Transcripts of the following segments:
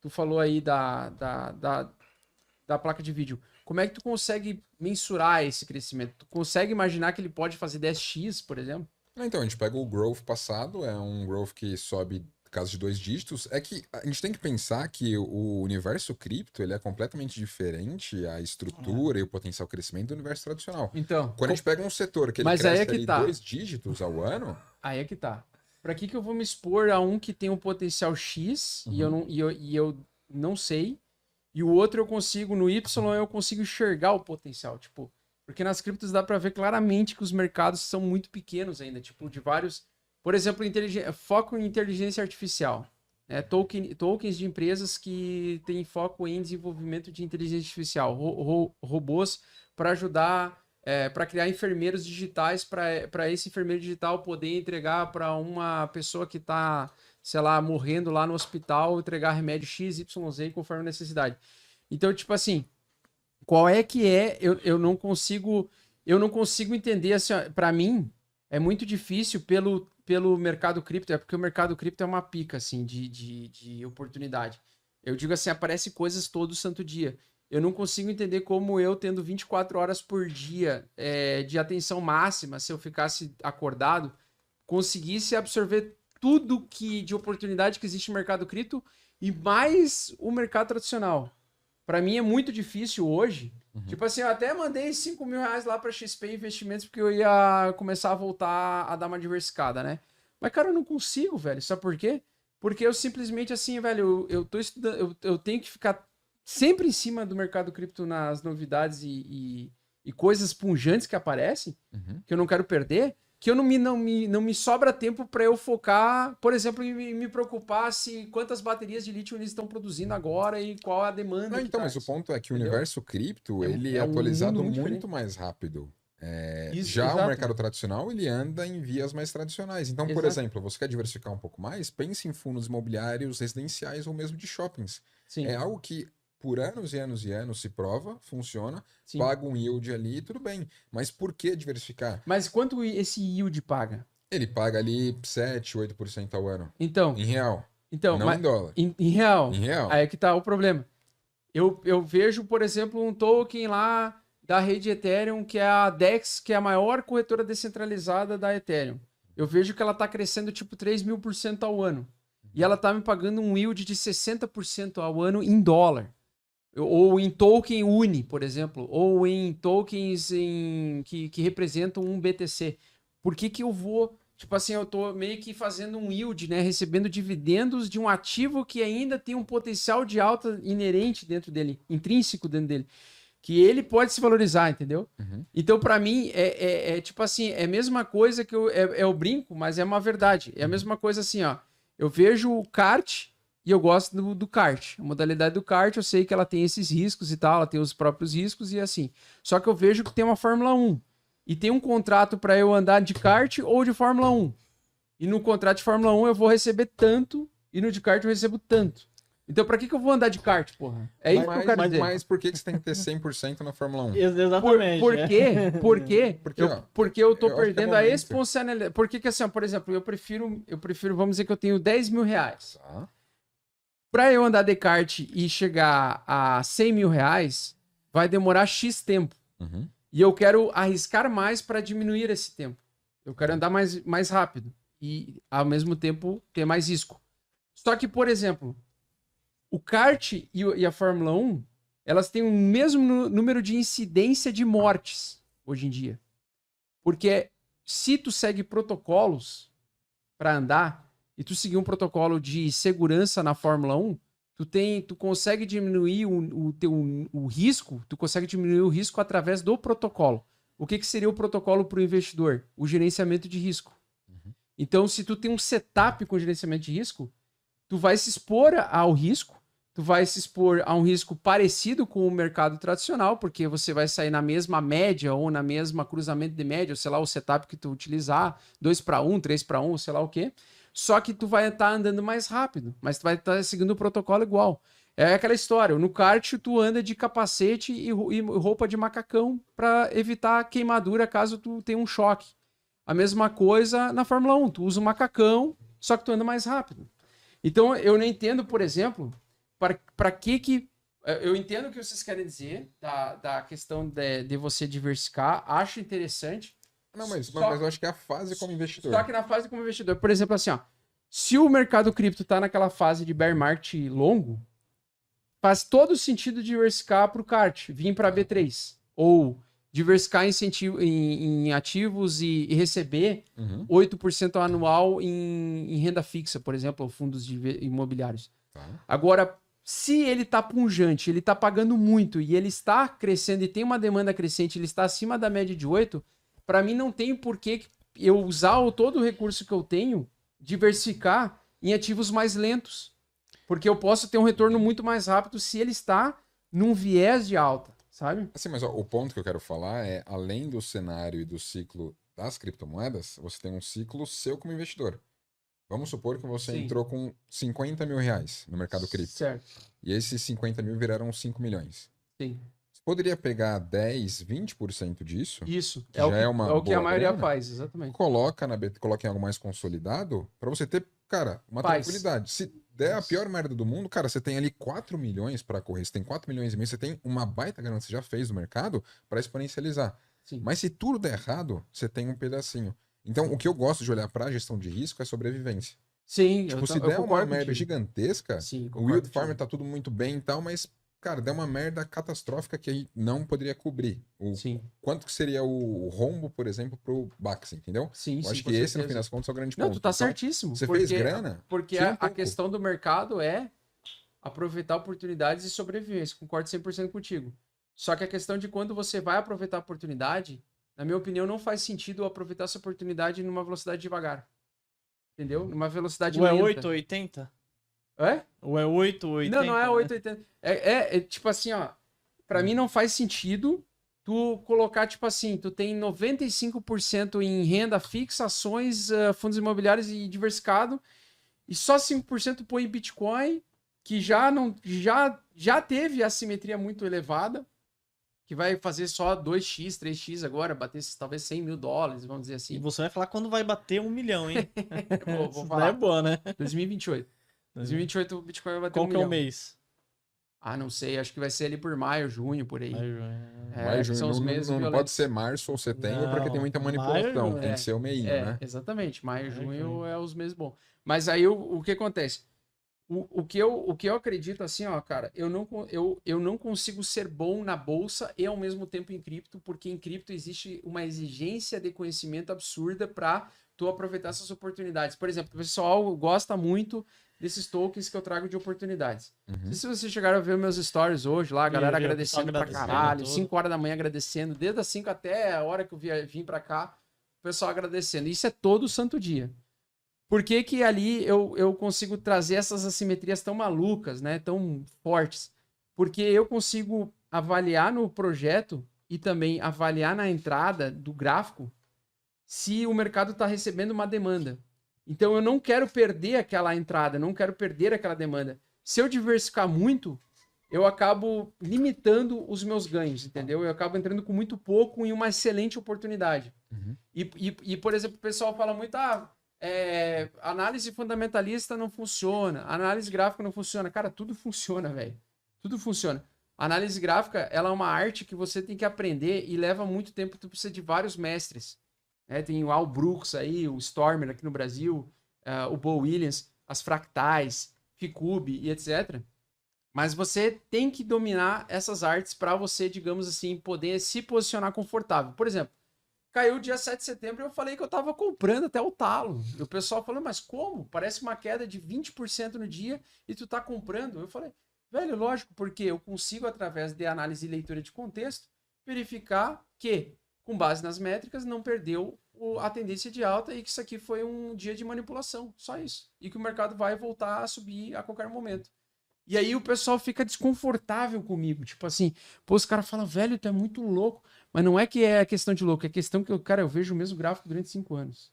tu falou aí da placa de vídeo. Como é que tu consegue mensurar esse crescimento? Tu consegue imaginar que ele pode fazer 10x, por exemplo? Então, a gente pega o growth passado, é um growth que sobe caso de 2 dígitos. É que a gente tem que pensar que o universo cripto ele é completamente diferente, a estrutura e o potencial crescimento do universo tradicional. Então, Quando a gente pega um setor que ele mas aí cresce é que ali tá. 2 dígitos ao ano, Aí é que tá. Pra que eu vou me expor a um que tem um potencial X e eu não sei, e o outro eu consigo, no Y eu consigo enxergar o potencial, tipo, porque nas criptos dá pra ver claramente que os mercados são muito pequenos ainda, tipo, de vários, por exemplo, foco em inteligência artificial, né? Tokens de empresas que têm foco em desenvolvimento de inteligência artificial, robôs para ajudar para criar enfermeiros digitais para esse enfermeiro digital poder entregar para uma pessoa que está, sei lá, morrendo lá no hospital, entregar remédio X, Y, Z conforme a necessidade. Então, tipo assim, qual é que é? Eu não consigo entender, assim, para mim é muito difícil pelo mercado cripto, é porque o mercado cripto é uma pica, assim, de oportunidade. Eu digo assim, aparece coisas todo santo dia. Eu não consigo entender como eu, tendo 24 horas por dia de atenção máxima, se eu ficasse acordado, conseguisse absorver tudo que de oportunidade que existe no mercado cripto e mais o mercado tradicional. Para mim é muito difícil hoje. Tipo assim, eu até mandei 5 mil reais lá para XP Investimentos porque eu ia começar a voltar a dar uma diversificada, né? Mas, cara, eu não consigo, velho. Sabe por quê? Porque eu simplesmente, assim, velho, eu tô estudando, eu tenho que ficar sempre em cima do mercado cripto nas novidades e coisas punjantes que aparecem, que eu não quero perder, que eu não me sobra tempo para eu focar, por exemplo, em me preocupar se quantas baterias de lítio eles estão produzindo agora e qual a demanda. então, mas o ponto é que o entendeu? universo cripto ele é É um mundo atualizado muito muito diferente. mais rápido. Isso, Já o exato. mercado tradicional ele anda em vias mais tradicionais. Então, por Exato. exemplo, você quer diversificar um pouco mais? Pense em fundos imobiliários residenciais ou mesmo de shoppings. É Sim, algo que por anos e anos e anos se prova, funciona, sim. paga um yield ali, tudo bem. Mas por que diversificar? Mas quanto esse yield paga? Ele paga ali 7, 8% ao ano. Então, Em real, não mas em dólar. em real, Em real. aí é que tá o problema. Eu vejo, por exemplo, um token lá da rede Ethereum, que é a DEX, que é a maior corretora descentralizada da Ethereum. Eu vejo que ela está crescendo tipo 3.000% ao ano. E ela está me pagando um yield de 60% ao ano em dólar. Ou em token Uni, por exemplo. Ou em tokens que representam um BTC. Por que eu vou... Tipo assim, eu tô meio que fazendo um yield, né? Recebendo dividendos de um ativo que ainda tem um potencial de alta inerente dentro dele, intrínseco dentro dele, que ele pode se valorizar, entendeu? Então, para mim, tipo assim, é a mesma coisa que eu brinco, mas é uma verdade. É a mesma coisa assim, ó. Eu vejo o kart e eu gosto do kart. A modalidade do kart, eu sei que ela tem esses riscos e tal, ela tem os próprios riscos e assim. Só que eu vejo que tem uma Fórmula 1 e tem um contrato para eu andar de kart ou de Fórmula 1. E no contrato de Fórmula 1 eu vou receber tanto e no de kart eu recebo tanto. Então, pra que eu vou andar de kart, porra? É isso que eu quero dizer. Mas por que você tem que ter 100% na Fórmula 1? Exatamente. Por quê? Por quê? Porque eu tô eu acho que é perdendo a momento. espontaneidade. Porque que assim, ó, por exemplo, eu prefiro, vamos dizer que eu tenho 10 mil reais. Tá. Pra eu andar de kart e chegar a 100 mil reais, vai demorar X tempo. E eu quero arriscar mais para diminuir esse tempo. Eu quero andar mais rápido. E, ao mesmo tempo, ter mais risco. Só que, por exemplo, o kart e a Fórmula 1, elas têm o mesmo número de incidência de mortes hoje em dia. Porque se tu segue protocolos para andar e tu seguir um protocolo de segurança na Fórmula 1, tu consegue diminuir o risco, tu consegue diminuir o risco através do protocolo. O que seria o protocolo para o investidor? O gerenciamento de risco. Então, se tu tem um setup com gerenciamento de risco, tu vai se expor ao risco, tu vai se expor a um risco parecido com o mercado tradicional, porque você vai sair na mesma média ou na mesma cruzamento de média, ou sei lá, o setup que tu utilizar, 2-1, 3-1, sei lá o quê. Só que tu vai estar andando mais rápido, mas tu vai estar seguindo o protocolo igual. É aquela história, no kart tu anda de capacete e roupa de macacão para evitar queimadura caso tu tenha um choque. A mesma coisa na Fórmula 1, tu usa um macacão, só que tu anda mais rápido. Então eu não entendo, por exemplo, para que... Eu entendo o que vocês querem dizer da questão de você diversificar. Acho interessante. Não, mas eu acho que é a fase como investidor. Só que na fase como investidor, por exemplo, assim, ó, se o mercado cripto tá naquela fase de bear market longo, faz todo sentido diversificar para o CART, vir para B3. Ou diversificar em ativos e receber 8% anual em renda fixa, por exemplo, ou fundos imobiliários. Tá. Agora, se ele está pungente, ele está pagando muito e ele está crescendo e tem uma demanda crescente, ele está acima da média de 8, para mim não tem por que eu usar todo o recurso que eu tenho, diversificar em ativos mais lentos. Porque eu posso ter um retorno muito mais rápido se ele está num viés de alta, sabe? Assim, mas ó, o ponto que eu quero falar é, além do cenário e do ciclo das criptomoedas, você tem um ciclo seu como investidor. Vamos supor que você entrou com 50 mil reais no mercado cripto. Certo. E esses 50 mil viraram 5 milhões. Sim. Você poderia pegar 10, 20% disso? Isso. Que já é uma é o que a boa maioria grana, faz, exatamente. coloca em algo mais consolidado para você ter, cara, uma tranquilidade. Se der a pior merda do mundo, cara, você tem ali 4 milhões para correr, você tem 4 milhões e meio, você tem uma baita grana que você já fez no mercado para exponencializar. Sim. Mas se tudo der errado, você tem um pedacinho. Então, o que eu gosto de olhar para a gestão de risco é sobrevivência. Sim, Tipo, se der uma merda contigo. gigantesca, Sim, o Wild Farmer tá tudo muito bem e tal, mas, cara, der uma merda catastrófica que aí não poderia cobrir. Sim. Quanto que seria o rombo, por exemplo, pro Bax, entendeu? Sim, eu sim, acho com que esse, certeza. no fim das contas, é o grande Não, ponto. tu tá Então, certíssimo. Você fez grana? Porque tira um a pouco. questão do mercado é aproveitar oportunidades e sobrevivência. Concordo 100% contigo. Só que a questão de quando você vai aproveitar a oportunidade, na minha opinião, não faz sentido aproveitar essa oportunidade numa velocidade devagar. Entendeu? Numa velocidade Ou é lenta. 880? É? Ou é 880? Não é né? 880. É tipo assim, ó. Pra mim não faz sentido tu colocar, tipo assim, tu tem 95% em renda fixa, ações, fundos imobiliários e diversificado, e só 5% põe em Bitcoin, que já teve assimetria muito elevada, que vai fazer só 2x, 3x agora, bater talvez 100 mil dólares, vamos dizer E assim. você vai falar quando vai bater 1 milhão, hein? Vou Isso falar. daí é boa, né? 2028. 2028 o Bitcoin vai bater Qual 1 que é milhão. o mês? Ah, não sei, acho que vai ser ali por maio, junho, por aí. Mas são os meses não violentos. pode ser março ou setembro, porque tem muita Maio, manipulação. Tem é. que ser o meio, né? Exatamente. Maio, junho junho. é os meses bons. Mas aí o que acontece? O que eu acredito assim, ó, cara, eu não consigo ser bom na bolsa e ao mesmo tempo em cripto, porque em cripto existe uma exigência de conhecimento absurda para tu aproveitar essas oportunidades. Por exemplo, o pessoal gosta muito desses tokens que eu trago de oportunidades. Não sei se vocês chegaram a ver meus stories hoje lá, a galera Vi, agradecendo pra agradecendo caralho, tudo. 5 horas da manhã agradecendo, desde as 5 até a hora que eu vim pra cá, o pessoal agradecendo. Isso é todo santo dia. Por que que ali eu consigo trazer essas assimetrias tão malucas, né? Tão fortes? Porque eu consigo avaliar no projeto e também avaliar na entrada do gráfico se o mercado está recebendo uma demanda. Então eu não quero perder aquela entrada, não quero perder aquela demanda. Se eu diversificar muito, eu acabo limitando os meus ganhos, entendeu? Eu acabo entrando com muito pouco em uma excelente oportunidade. E, por exemplo, o pessoal fala muito, análise fundamentalista não funciona, análise gráfica não funciona. Cara, tudo funciona, velho. Tudo funciona. A análise gráfica, ela é uma arte que você tem que aprender e leva muito tempo, tu precisa de vários mestres. Tem o Al Brooks aí, o Stormer aqui no Brasil, o Bo Williams, as fractais, Ficube e etc. Mas você tem que dominar essas artes para você, digamos assim, poder se posicionar confortável. Por exemplo, caiu dia 7 de setembro e eu falei que eu tava comprando até o talo. E o pessoal falou, mas como? Parece uma queda de 20% no dia e tu tá comprando. Eu falei, velho, lógico, porque eu consigo, através de análise e leitura de contexto, verificar que, com base nas métricas, não perdeu a tendência de alta e que isso aqui foi um dia de manipulação. Só isso. E que o mercado vai voltar a subir a qualquer momento. E aí o pessoal fica desconfortável comigo. Tipo assim, pô, os caras falam, velho, tu é muito louco. Mas não é que é questão de louco, é questão que, eu vejo o mesmo gráfico durante 5 anos.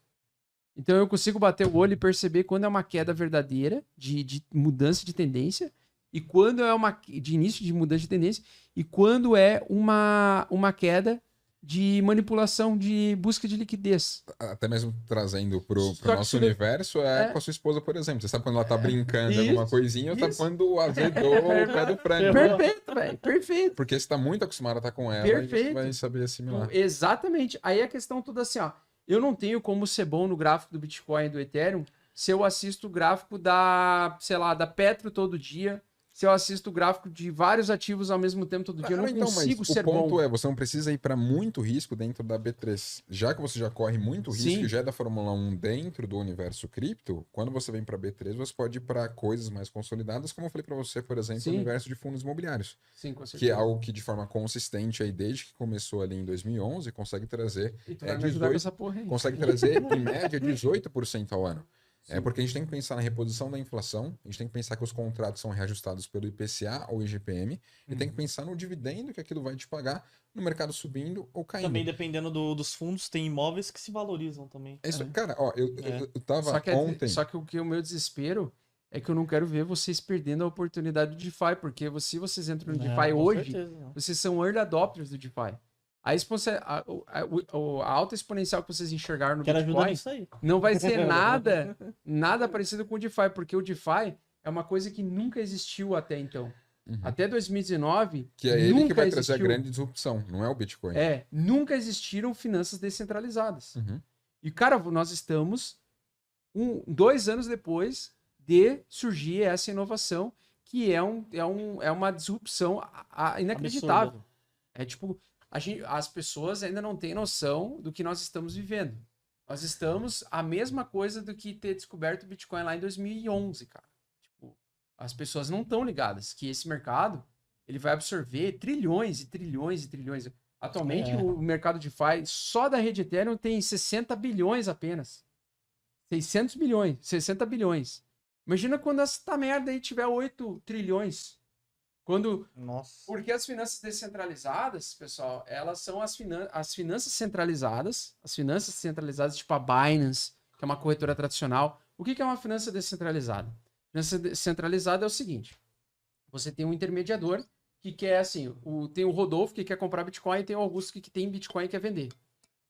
Então eu consigo bater o olho e perceber quando é uma queda verdadeira de mudança de tendência e quando é de início de mudança de tendência e quando é uma queda de manipulação, de busca de liquidez. Até mesmo trazendo pro Só que nosso isso- universo, é é. com a sua esposa, por exemplo. Você sabe quando ela tá brincando em Isso, alguma coisinha ou tá isso. quando azedou o pé do frango. Perfeito, velho, perfeito. Porque você tá muito acostumado a estar com ela e você Perfeito. vai saber assimilar. Exatamente. Aí a questão toda assim, ó. Eu não tenho como ser bom no gráfico do Bitcoin e do Ethereum se eu assisto o gráfico da, sei lá, da Petro todo dia, se eu assisto o gráfico de vários ativos ao mesmo tempo todo dia. Eu não consigo mas ser o ponto bom. é, você não precisa ir para muito risco dentro da B3. Já que você já corre muito risco Sim. e já é da Fórmula 1 dentro do universo cripto, quando você vem para B3, você pode ir para coisas mais consolidadas, como eu falei para você, por exemplo, Sim. o universo de fundos imobiliários, Sim, com que é certeza. algo que de forma consistente aí desde que começou ali em 2011 consegue trazer E tu vai me ajudar com 18, essa porra aí. consegue trazer em média 18% ao ano. É porque a gente tem que pensar na reposição da inflação, a gente tem que pensar que os contratos são reajustados pelo IPCA ou IGPM, e tem que pensar no dividendo que aquilo vai te pagar no mercado subindo ou caindo. Também dependendo dos fundos, tem imóveis que se valorizam também. É isso, É. cara, ó, eu tava Só que, ontem. só que o meu desespero é que eu não quero ver vocês perdendo a oportunidade do DeFi, porque se vocês entram no DeFi Com hoje, certeza, não. vocês são early adopters do DeFi. A alta exponencial que vocês enxergaram no Quero ajuda Bitcoin nisso aí. não vai ser nada parecido com o DeFi, porque o DeFi é uma coisa que nunca existiu até então. Uhum. Até 2019, Que é ele nunca que vai existiu. trazer a grande disrupção, não é o Bitcoin. Nunca existiram finanças descentralizadas. Uhum. E, cara, nós estamos 2 anos depois de surgir essa inovação, que é uma disrupção inacreditável. Absurdo. É tipo, as pessoas ainda não têm noção do que nós estamos vivendo. Nós estamos a mesma coisa do que ter descoberto o Bitcoin lá em 2011, cara. Tipo, as pessoas não estão ligadas que esse mercado ele vai absorver trilhões e trilhões e trilhões. Atualmente, o mercado DeFi só da rede Ethereum tem 60 bilhões apenas. 600 bilhões, 60 bilhões. Imagina quando essa merda aí tiver 8 trilhões. Nossa. Porque as finanças descentralizadas, pessoal, elas são as finanças centralizadas. As finanças centralizadas, tipo a Binance, que é uma corretora tradicional. O que é uma finança descentralizada? Finança descentralizada é o seguinte. Você tem um intermediador que quer, assim, tem o Rodolfo que quer comprar Bitcoin e tem o Augusto que tem Bitcoin e quer vender.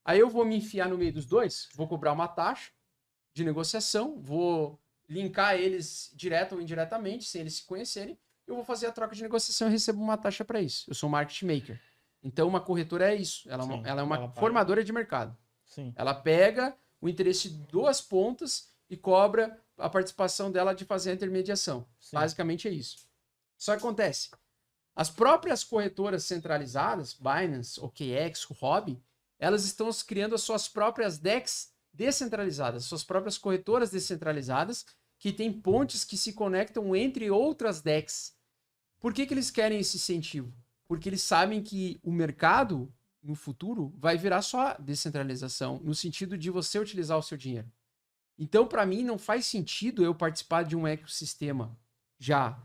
Aí eu vou me enfiar no meio dos dois, vou cobrar uma taxa de negociação, vou linkar eles direto ou indiretamente, sem eles se conhecerem, eu vou fazer a troca de negociação e recebo uma taxa para isso. Eu sou um market maker. Então, uma corretora é isso. Ela é uma formadora de mercado. Sim. Ela pega o interesse de duas pontas e cobra a participação dela de fazer a intermediação. Sim. Basicamente é isso. Só que acontece, as próprias corretoras centralizadas, Binance, OKX, Huobi, elas estão criando as suas próprias DEX descentralizadas, suas próprias corretoras descentralizadas, que têm pontes que se conectam entre outras DEX. Por que eles querem esse incentivo? Porque eles sabem que o mercado, no futuro, vai virar só descentralização, no sentido de você utilizar o seu dinheiro. Então, para mim, não faz sentido eu participar de um ecossistema já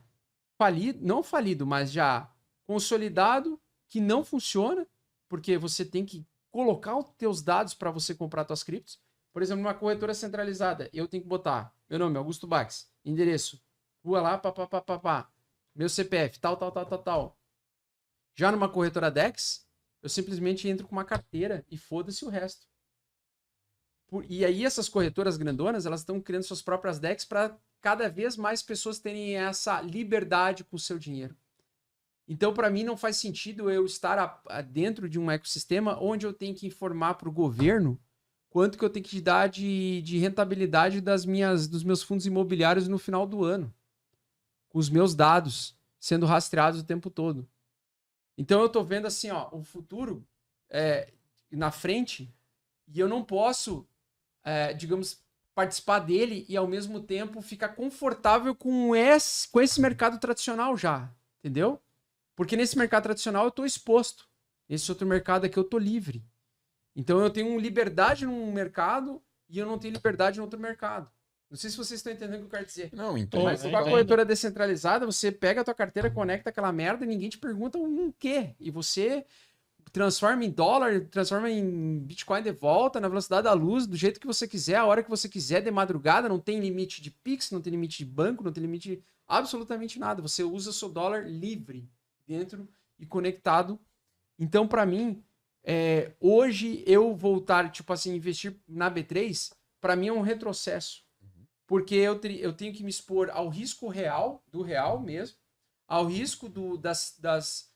falido, não falido, mas já consolidado, que não funciona, porque você tem que colocar os teus dados para você comprar suas criptos. Por exemplo, numa corretora centralizada, eu tenho que botar meu nome, Augusto Bax, endereço, rua lá, papapá, meu CPF, tal. Já numa corretora DEX, eu simplesmente entro com uma carteira e foda-se o resto. E aí essas corretoras grandonas, elas estão criando suas próprias DEX para cada vez mais pessoas terem essa liberdade com o seu dinheiro. Então, para mim, não faz sentido eu estar dentro de um ecossistema onde eu tenho que informar para o governo quanto que eu tenho que dar de rentabilidade dos meus fundos imobiliários no final do ano. Com os meus dados sendo rastreados o tempo todo. Então, eu estou vendo assim, ó, o futuro na frente e eu não posso, digamos, participar dele e, ao mesmo tempo, ficar confortável com esse mercado tradicional já. Entendeu? Porque nesse mercado tradicional eu estou exposto. Nesse outro mercado aqui eu estou livre. Então eu tenho liberdade num mercado e eu não tenho liberdade no outro mercado. Não sei se vocês estão entendendo o que eu quero dizer. Não, entendo. Mas com a corretora descentralizada, você pega a tua carteira, conecta aquela merda e ninguém te pergunta um quê. E você transforma em dólar, transforma em Bitcoin de volta, na velocidade da luz, do jeito que você quiser, a hora que você quiser, de madrugada, não tem limite de Pix, não tem limite de banco, não tem limite de absolutamente nada. Você usa o seu dólar livre dentro e conectado. Então, para mim, Hoje eu voltar, tipo assim, investir na B3, para mim é um retrocesso. Porque eu tenho que me expor ao risco real, do real mesmo, ao risco dos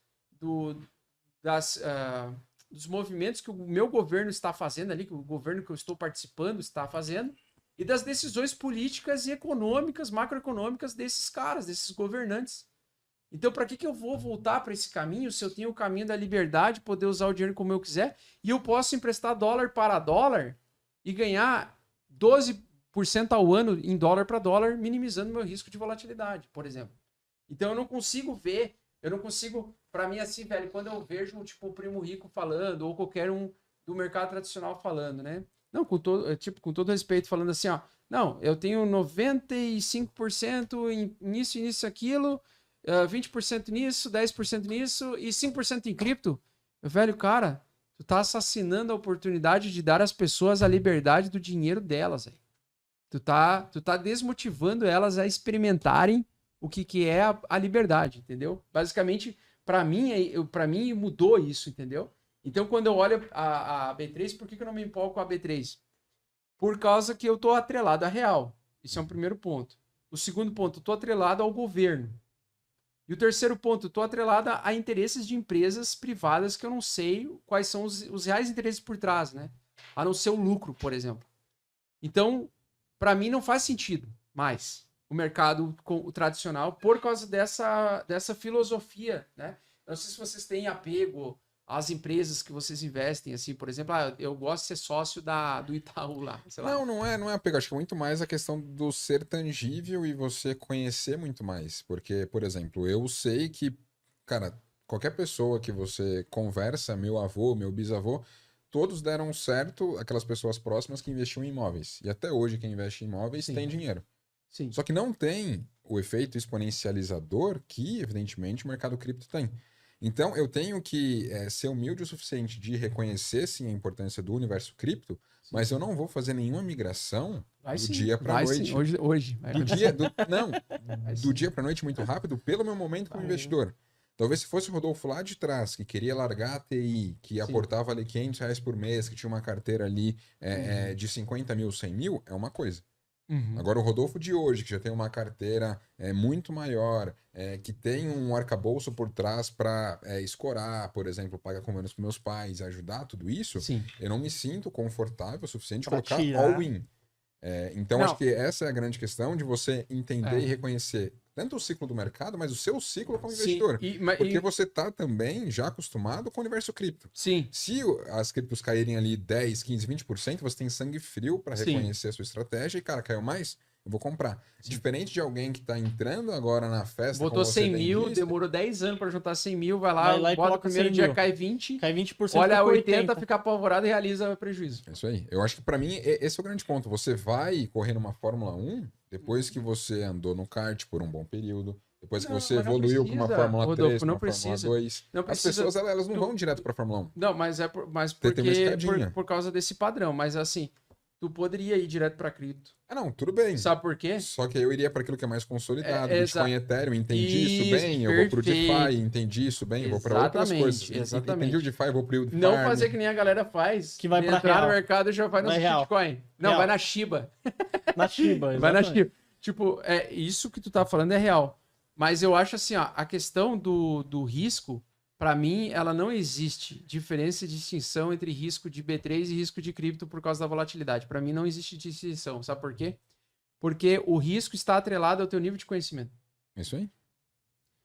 movimentos que o meu governo está fazendo ali, que o governo que eu estou participando está fazendo, e das decisões políticas e econômicas, macroeconômicas desses caras, desses governantes. Então, para que eu vou voltar para esse caminho se eu tenho o caminho da liberdade, poder usar o dinheiro como eu quiser, e eu posso emprestar dólar para dólar e ganhar 12% ao ano em dólar para dólar, minimizando meu risco de volatilidade, por exemplo. Então, eu não consigo, para mim, assim, velho, quando eu vejo, tipo, o Primo Rico falando, ou qualquer um do mercado tradicional falando, né? Não, com todo respeito, falando assim, ó, não, eu tenho 95% nisso e nisso, aquilo, 20% nisso, 10% nisso e 5% em cripto. Velho, cara, tu tá assassinando a oportunidade de dar às pessoas a liberdade do dinheiro delas, velho. Tu tá desmotivando elas a experimentarem o que é a liberdade, entendeu? Basicamente, para mim mudou isso, entendeu? Então, quando eu olho a B3, por que eu não me empolgo com a B3? Por causa que eu tô atrelado à real. Isso é um primeiro ponto. O segundo ponto, eu tô atrelado ao governo. E o terceiro ponto, eu tô atrelado a interesses de empresas privadas que eu não sei quais são os reais interesses por trás, né? A não ser o lucro, por exemplo. Então, para mim não faz sentido mais o mercado o tradicional por causa dessa filosofia, né? Não sei se vocês têm apego às empresas que vocês investem, assim, por exemplo, eu gosto de ser sócio do Itaú lá, sei lá. Não é apego. Acho que é muito mais a questão do ser tangível e você conhecer muito mais. Porque, por exemplo, eu sei que, cara, qualquer pessoa que você conversa, meu avô, meu bisavô, todos deram certo, aquelas pessoas próximas que investiam em imóveis. E até hoje quem investe em imóveis Sim. tem dinheiro. Sim. Só que não tem o efeito exponencializador que, evidentemente, o mercado cripto tem. Então, eu tenho que ser humilde o suficiente de reconhecer, sim, a importância do universo cripto, mas eu não vou fazer nenhuma migração do dia para a noite. Sim. Hoje. Do dia para a noite muito rápido, pelo meu momento como investidor. Talvez se fosse o Rodolfo lá de trás, que queria largar a TI, que aportava ali R$ 500 por mês, que tinha uma carteira ali de 50 mil, 100 mil, é uma coisa. Agora, o Rodolfo de hoje, que já tem uma carteira muito maior, que tem um arcabouço por trás para escorar, por exemplo, pagar convênios com meus pais, ajudar tudo isso, Sim. eu não me sinto confortável o suficiente de Pra colocar tirar. all-in. Então, acho que essa é a grande questão de você entender e reconhecer tanto o ciclo do mercado, mas o seu ciclo como investidor. Porque você está também já acostumado com o universo cripto. Sim. Se as criptos caírem ali 10, 15, 20%, você tem sangue frio para reconhecer a sua estratégia e, cara, caiu mais? Eu vou comprar. Sim. Diferente de alguém que está entrando agora na festa. Botou 100 mil, demorou 10 anos para juntar 100 mil, vai lá e bota o coloca primeiro 100 dia, mil. cai 20, Cai 20%, olha 80, 80. fica apavorado e realiza prejuízo. É isso aí. Eu acho que para mim esse é o grande ponto. Você vai correr numa Fórmula 1 depois que você andou no kart por um bom período, depois que você evoluiu para uma Fórmula 3, para uma Fórmula 2. As pessoas elas não vão direto para a Fórmula 1. Não, mas por causa desse padrão. Mas assim, tu poderia ir direto para cripto. Não, tudo bem. Sabe por quê? Só que eu iria para aquilo que é mais consolidado. Bitcoin, Ethereum, entendi isso bem, eu vou pro DeFi, entendi isso bem, eu vou para outras coisas. Entendi o DeFi, eu vou pro Yield Não Farm. fazer que nem a galera faz. Que vai pra entrar real. no mercado e já vai no Bitcoin. Não, vai na Shiba. Na Shiba, vai na Shiba. Tipo, isso que tu tá falando é real. Mas eu acho assim, ó, a questão do risco, para mim, ela não existe diferença e distinção entre risco de B3 e risco de cripto por causa da volatilidade. Para mim, não existe distinção. Sabe por quê? Porque o risco está atrelado ao teu nível de conhecimento. Isso aí.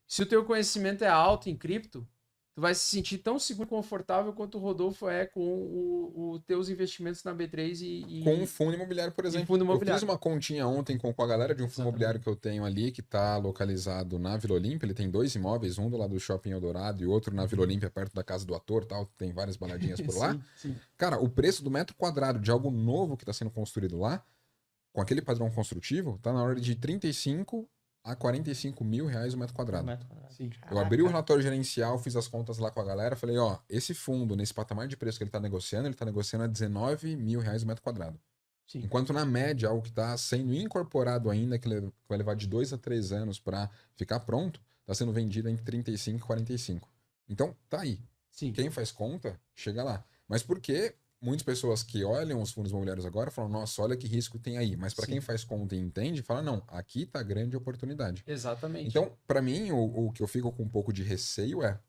Se o teu conhecimento é alto em cripto, tu vai se sentir tão seguro e confortável quanto o Rodolfo é com os teus investimentos na B3 e com um fundo imobiliário, por exemplo. Eu fiz uma continha ontem com a galera de um fundo imobiliário que eu tenho ali, que está localizado na Vila Olímpia. Ele tem 2 imóveis, um do lado do Shopping Eldorado e outro na Vila Olímpia, perto da casa do ator, tal. Tem várias baladinhas por lá. Sim. Cara, o preço do metro quadrado de algo novo que está sendo construído lá, com aquele padrão construtivo, tá na ordem de 35 a 45 mil reais o metro quadrado. Sim. Eu abri o relatório gerencial, fiz as contas lá com a galera, falei, ó, esse fundo, nesse patamar de preço que ele tá negociando a 19 mil reais o metro quadrado. Sim. Enquanto na média, algo que está sendo incorporado ainda, que vai levar de 2 a 3 anos para ficar pronto, está sendo vendido entre 35 e 45. Então, tá aí. Sim. Quem faz conta, chega lá. Mas por que muitas pessoas que olham os fundos imobiliários agora falam, nossa, olha que risco tem aí. Mas para Sim. quem faz conta e entende, fala, não, aqui tá grande oportunidade. Exatamente. Então, para mim, o que eu fico com um pouco de receio é,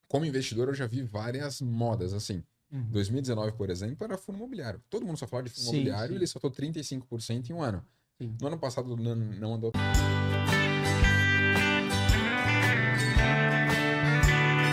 como investidor, eu já vi várias modas, assim. Uhum. 2019, por exemplo, era fundo imobiliário. Todo mundo só falava de fundo Sim, imobiliário sim. e ele soltou 35% em um ano. Sim. No ano passado não andou